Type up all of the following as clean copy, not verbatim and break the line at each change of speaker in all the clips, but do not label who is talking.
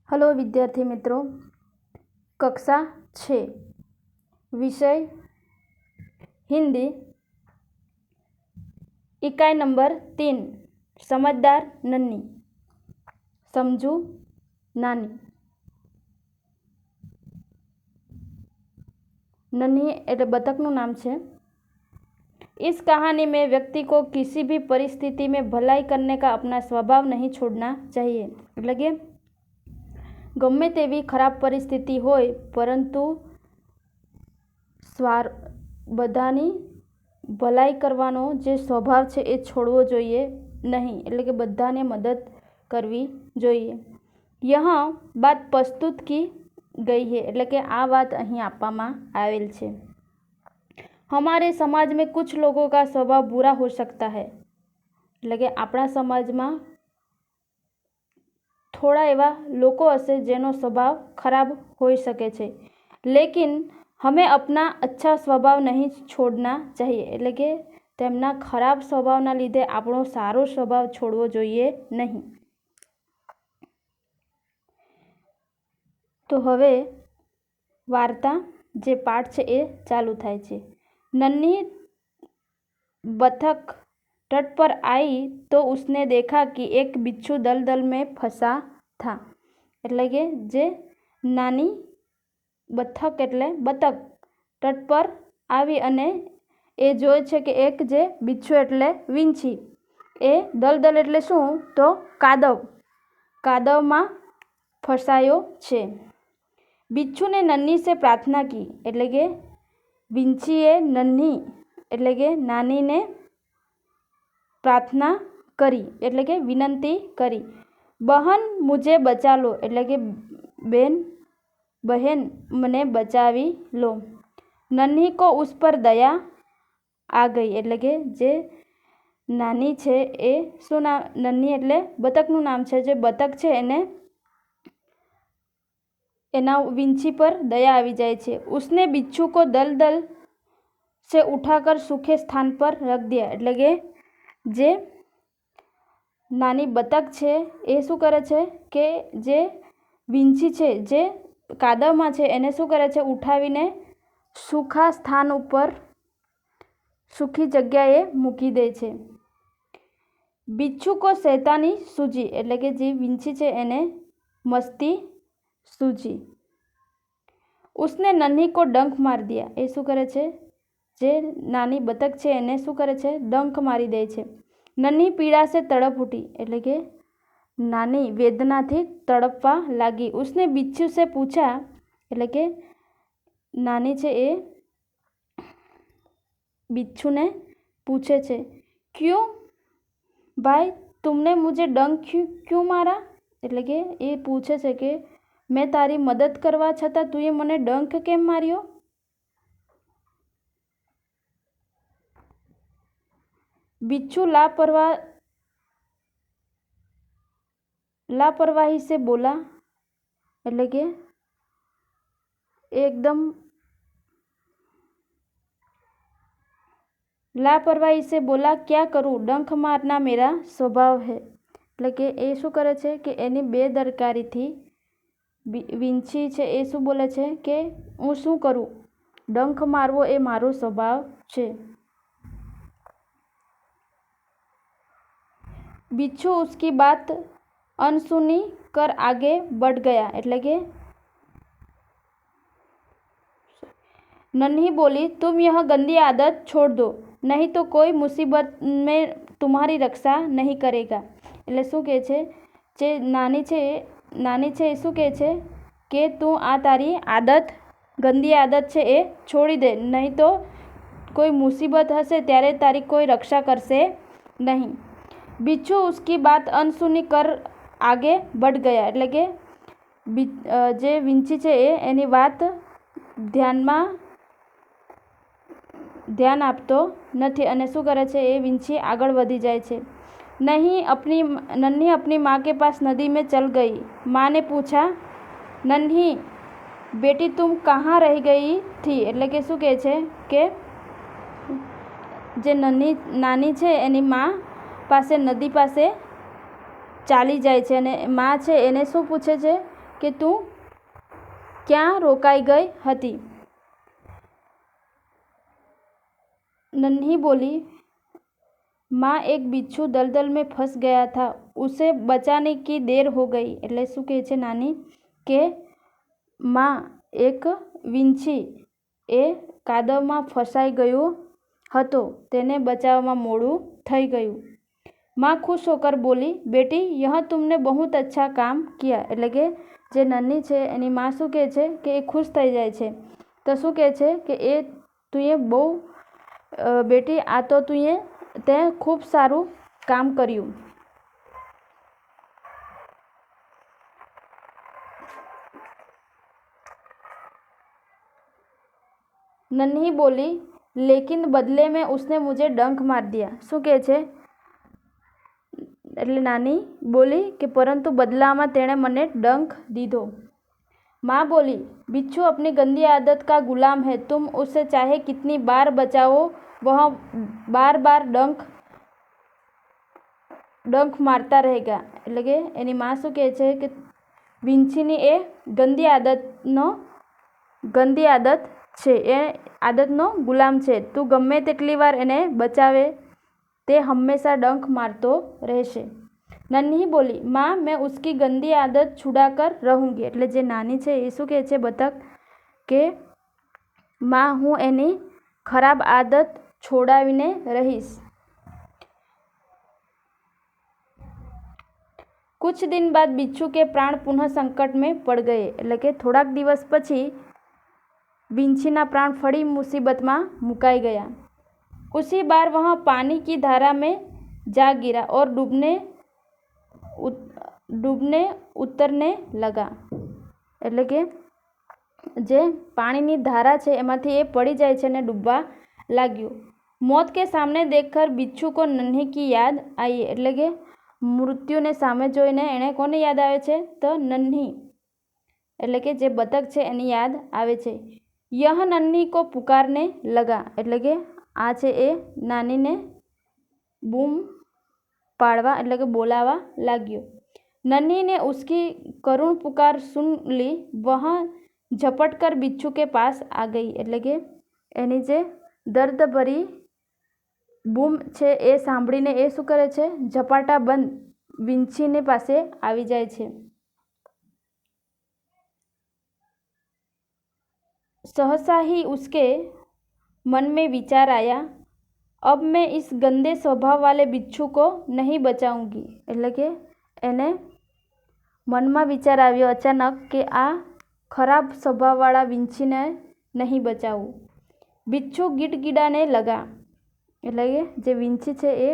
Hello विद्यार्थी मित्रों, कक्षा 6 विषय हिंदी, इकाई नंबर 3 समझदार नन्ही, समझू नानी। नन्ही એટલે બતકનું નામ છે। इस कहानी में व्यक्ति को किसी भी परिस्थिति में भलाई करने का अपना स्वभाव नहीं छोड़ना चाहिए। એટલે કે ગમે તેવી ખરાબ પરિસ્થિતિ હોય પરંતુ બધાની ભલાઈ કરવાનો જે સ્વભાવ છે એ છોડવો જોઈએ નહીં, એટલે કે બધાને મદદ કરવી જોઈએ। यहाँ बात प्रस्तुत की गई है, એટલે કે આ વાત અહીં આપવામાં આવેલ છે। हमारे समाज में कुछ लोगों का स्वभाव बुरा हो सकता है, એટલે કે આપણા સમાજમાં थोड़ा एवा लोको हशे जेनो स्वभाव खराब होई सके छे, लेकिन हमें अपना अच्छा स्वभाव नहीं छोड़ना चाहिए, એટલે કે તેમના ખરાબ સ્વભાવના લીધે આપણો સારો સ્વભાવ છોડવો જોઈએ નહીં। તો હવે વાર્તા જે પાઠ છે એ ચાલુ થાય છે। नन्ही बतख तट पर आई तो उसने देखा कि एक बिच्छू दलदल में फंसा था। એટલે કે જે નાની બતક એટલે બતક તટ પર આવી અને એ જોઈ છે કે એક જે બિચ્છુ એટલે વીંછી એ દલદલ એટલે શું તો કાદવમાં ફસાયો છે। बिच्छू ने नन्ही से प्रार्थना की, એટલે કે વીંછીએ નન્હી એટલે કે નાનીને प्रार्थना करी, એટલે કે વિનંતી કરી। बहन मुझे बचा लो, એટલે કે बहन मने बचावी लो। नन्ही को उस पर दया आ गई, એટલે કે જે નાની છે એ શું નામ નન્હી એટલે બતકનું નામ છે, જે બતક છે એને एना विंची पर दया आवी जाए छे। उसने बिच्छू को दलदल से उठाकर सूखे स्थान पर रख दिया, એટલે કે જે નાની બતક છે એ શું કરે છે કે જે વિંછી છે જે કાદવમાં છે એને શું કરે છે ઉઠાવીને સૂખા સ્થાન ઉપર સૂકી જગ્યાએ મૂકી દે છે। बिच्छू को शैतानी सूझी, એટલે કે જે વિંછી છે એને મસ્તી सूझी। उसने नन्ही को डंक मार दिया, ए शू करे छे जे नानी बतक छे एने शू करे छे डंक मारी दे छे। नन्ही पीड़ा से तड़प उठी, એટલે કે नानी वेदना थी तड़पवा लागी। उसने बिच्छू से पूछा, એટલે કે नानी छे ए बिच्छू ने पूछे छे क्यों भाई तुमने मुझे डंक क्यों मारा, એટલે કે એ પૂછે છે કે मैं तारी मदद करवा छतां तुए मने डंक केम मार्यो। बिच्छू लापरवाही से बोला, એટલે કે एकदम लापरवाही से बोला क्या करूं, डंक मारना मेरा स्वभाव है, એટલે કે એ શું કરે છે કે એની બેદરકારીથી વીંછી છે એ શું બોલે છે કે હું શું કરું, ડંખ મારવો એ મારો સ્વભાવ છે। बिच्छू उसकी बात अनसुनी कर आगे बढ़ गया, એટલે કે नन्ही बोली तुम यह गंदी आदत छोड़ दो नहीं तो कोई मुसीबत में तुम्हारी रक्षा नहीं करेगा। એટલે શું કહે છે જે નાની છે એ શું કહે છે કે તું આ તારી ગંદી આદત છે એ છોડી દે, નહીં તો કોઈ મુસીબત હશે ત્યારે તારી કોઈ રક્ષા કરશે નહીં। बिच्छू उसकी बात अनसुनी कर आगे बढ़ गया, એટલે કે જે વીંછી છે એ એની વાત ધ્યાન આપતો નથી અને શું કરે છે એ વીંછી આગળ વધી જાય છે। नन्ही अपनी माँ के पास नदी में चल गई। माँ ने पूछा नन्ही बेटी तुम कहाँ रह गई थी, એટલે કે શું કહે છે કે જે નાની છે એની મા પાસે નદી પાસે ચાલી જાય છે અને માં છે એને શું પૂછે છે કે તું ક્યાં રોકાઈ ગઈ હતી? नन्ही बोली, माँ एक बिच्छू दलदल में फंस गया था, उसे बचाने की देर हो गई। એટલે શું કહે છે નાની કે માં એક વીંછી એ કાદવમાં ફસાઈ ગયો હતો, તેને બચાવવામાં મોડું થઈ ગયું। माँ खुश होकर बोली, बेटी यह तुमने बहुत अच्छा काम किया। એટલે કે જે નન્હી છે એની માં શું કહે છે કે એ ખુશ થઈ જાય છે, તો શું કહે છે કે એ તુંએ બહુ બેટી આ તો તે ખૂબ સારું કામ કર્યું। नन्ही बोली, लेकिन बदले में उसने मुझे डंक मार दिया। શું કહે છે એટલે નાની બોલી કે પરંતુ બદલામાં તેણે મને ડંક દીધો। माँ बोली, बिच्छू अपनी गंदी आदत का गुलाम है, तुम उसे चाहे कितनी बार बचाओ वह बार बार डंक मारता रहेगा। એટલે કે એની માં શું કહે છે કે વીંછીની એ ગંદી આદત છે, એ આદતનો ગુલામ છે, તું ગમે તેટલી વાર એને બચાવે તે હંમેશા ડંખ મારતો રહેશે। नन्ही बोली, माँ मैं उसकी गंदी आदत छुड़ाकर रहूँगी। એટલે જે નાની છે એ શું કહે છે બતક કે माँ હું એની ખરાબ આદત છોડાવીને રહીશ। कुछ दिन बाद बिच्छू के प्राण पुनः संकट में पड़ गए। એટલે કે થોડાક દિવસ પછી વીંછીના प्राण फड़ी मुसीबत में मुकाई गया। उसी बार वह पानी की धारा में जा गिरा और डूबने उतरने लगा। એટલે કે જે પાણીની ધારા છે એમાંથી એ પડી જાય છે અને ડૂબવા લાગ્યો। मौत के सामने देखकर बिच्छू को नन्ही की याद आई। એટલે કે મૃત્યુને સામે જોઈને એણે કોને યાદ આવે છે તો નન્હી એટલે કે જે બતક છે એની યાદ આવે છે। यह नन्ही को पुकारने लगा। એટલે કે આ છે એ નાનીને બૂમ પાડવા એટલે કે બોલાવા लाग्यो। नन्ही ने उसकी करुण पुकार सुन ली, वह झपट कर बिच्छू के पास आ गई। એટલે કે એની જે દર્દ ભરી બૂમ છે એ સાંભળીને એ શું કરે છે ઝપાટા બંધ વીંછીની પાસે આવી જાય છે। सहसा ही उसके मन में विचार आया, अब मैं इस गंदे स्वभाव वाले बिच्छू को नहीं बचाऊंगी। એટલે કે એને મનમાં વિચાર આવ્યો અચાનક કે આ ખરાબ સ્વભાવવાળા વીંછીને નહીં બચાવું। बिच्छू गिड़गिड़ाने लगा। એટલે કે જે વીંછી છે એ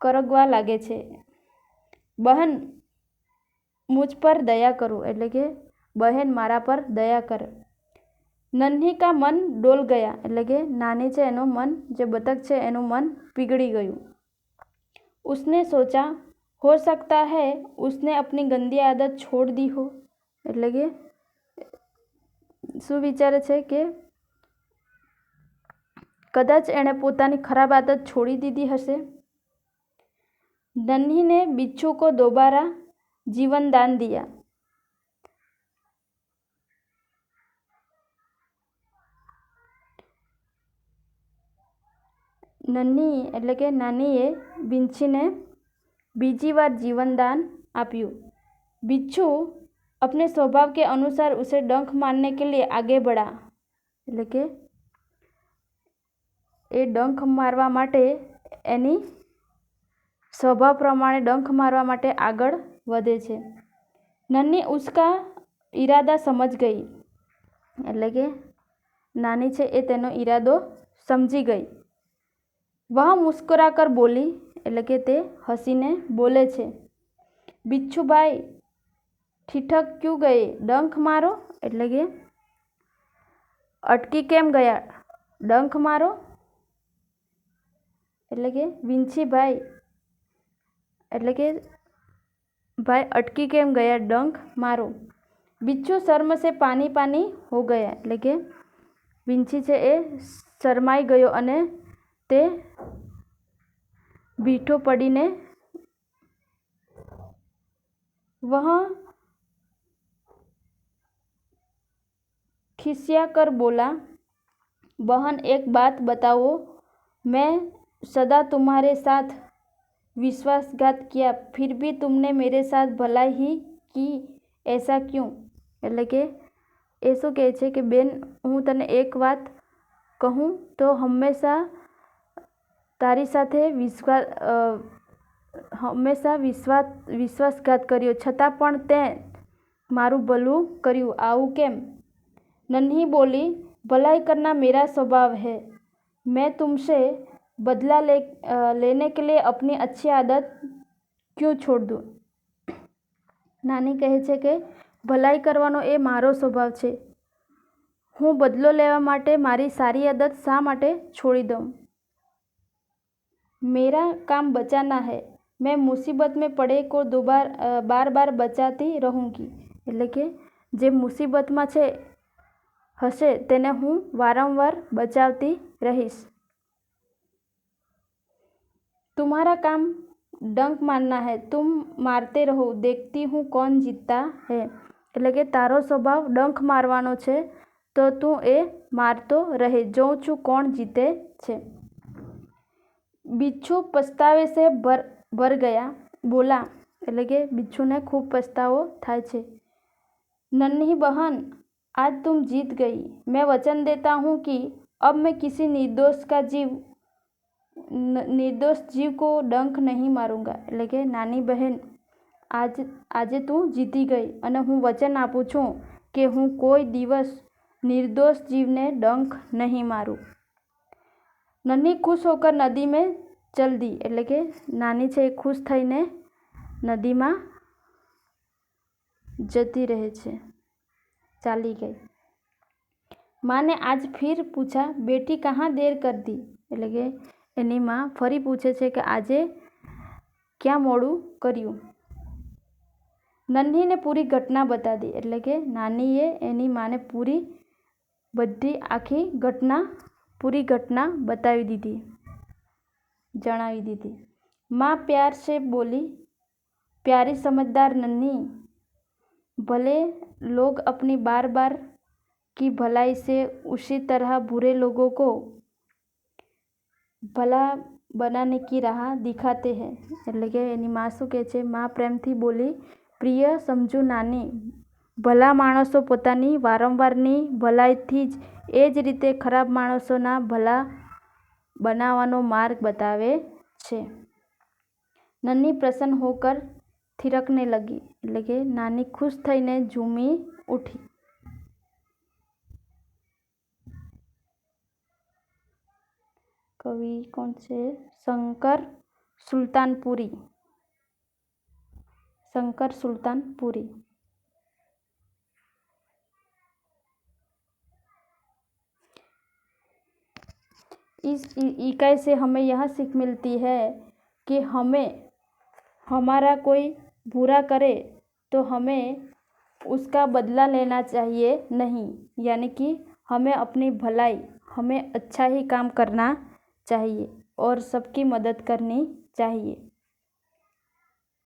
કરગવા લાગે છે। બહેન મુझ पर दया करो। એટલે કે બહેન મારા પર દયા કર। नन्ही का मन डोल गया। એટલે કે નાની છે એનું મન જે બતક છે એનું મન પીગળી ગયું। उसने सोचा, हो सकता है उसने अपनी गंदी आदत छोड़ दी हो। એટલે કે શું વિચારે છે કે કદાચ એણે પોતાની ખરાબ આદત છોડી દીધી હશે। नन्ही ने बिच्छू को दोबारा जीवन दान दिया। नन्ही એટલે કે નાનીએ વીંછીને બીજી વાર जीवनदान આપ્યું। बिच्छू अपने स्वभाव के अनुसार उसे डंक मारने के लिए आगे बढ़ा। એટલે કે એ ડંખ મારવા માટે એની સ્વભાવ પ્રમાણે ડંખ મારવા માટે આગળ વધે છે। नन्ही उसका इरादा समझ गई। એટલે કે નાની છે એ તેનો ઈરાદો સમજી ગઈ। वह मुस्कुराकर बोली। એટલે કે તે હસીને બોલે છે, बिच्छू भाई ठिठक क्यों गए, डंख मारो। એટલે કે અટકી કેમ ગયા, ડંખ મારો। એટલે કે વીંછી ભાઈ એટલે કે भाई अटकी केम गया, डंक मारो। बिच्छू शर्म से पानी पानी हो गया। એટલે કે વીંછી છે એ શરમાઈ ગયો અને તે ભીઠો પડીને वह खिसिया कर बोला, बहन एक बात बताओ, मैं सदा तुम्हारे साथ विश्वासघात किया, फिर भी तुमने मेरे साथ भलाई ही की, ऐसा क्यों? એટલે કે એ શું કહે છે કે બેન, હું તને એક વાત કહું તો હંમેશા તારી સાથે વિશ્વાસઘાત કર્યો, છતાં પણ તે મારું ભલું કર્યું, આવું કેમ? नन्ही बोली, भलाई करना मेरा स्वभाव है, मैं तुमसे बदला लेने के लिए अपनी अच्छी आदत क्यों छोड़ दूँ? નાની કહે છે કે ભલાઈ કરવાનો એ મારો સ્વભાવ છે, હું બદલો લેવા માટે મારી સારી આદત શા માટે છોડી દઉં? मेरा काम बचाना है, मैं मुसीबत में पड़े को बार बार बचाती रहूँगी, એટલે કે જે મુસીબતમાં હશે તેને હું વારંવાર બચાવતી રહીશ. तुम्हारा काम डंक मारना है, तुम मारते रहो, देखती हूँ कौन जीतता है. એટલે કે તારો સ્વભાવ ડંખ મારવાનો છે, તો તું એ મારતો રહે, જોઉં છું કોણ જીતે છે. बिच्छू पछतावे से भर गया, बोला, એટલે કે બિચ્છુને ખૂબ પછતાવો થાય છે. नन्ही बहन, आज तुम जीत गई, मैं वचन देता हूँ कि अब मैं किसी निर्दोष जीव को डंक नहीं मारूंगा. એટલે કે નાની બહેન, આજે તું જીતી ગઈ અને હું વચન આપું છું કે હું કોઈ દિવસ નિર્દોષ જીવને ડંક નહીં મારું. નન્ही खुश होकर नदी में चल दी, એટલે કે નાની છે એ ખુશ થઈને નદીમાં જતી રહે છે, ચાલી ગઈ. माँ ने आज फिर पूछा, बेटी कहाँ देर कर दी? એટલે કે એની માં ફરી પૂછે છે કે આજે ક્યાં મોડું કર્યું? નન્હી ને પૂરી ઘટના બતા દી, એટલે કે નાનીએ એની માને બધી આખી પૂરી ઘટના બતાવી દીધી, જણાવી દીધી. माँ प्यार से बोली, प्यारी समझदार नन्ही, भले लोग अपनी बार बार की भलाई से उसी तरह बुरे लोगों को भला बनाने की राह दिखाते हैं. એટલે કે એની માં શું કહે છે? માં પ્રેમથી બોલી, પ્રિય સમજુ નાની, ભલા માણસો પોતાની વારંવારની ભલાઈથી જ એ જ રીતે ખરાબ માણસોના ભલા બનાવવાનો માર્ગ બતાવે છે. નન્હી પ્રસન્ન હોકર थिरकने लगी, એટલે કે નાની ખુશ થઈને ઝૂમી ઉઠી. કવિ કોણ છે? શંકર સુલતાનપુરી. शंकर सुल्तानपुरी. इस इकाई से हमें यह सीख मिलती है कि हमारा कोई बुरा करे तो हमें उसका बदला लेना चाहिए नहीं, यानी कि हमें अपनी भलाई, हमें अच्छा ही काम करना चाहिए और सबकी मदद करनी चाहिए.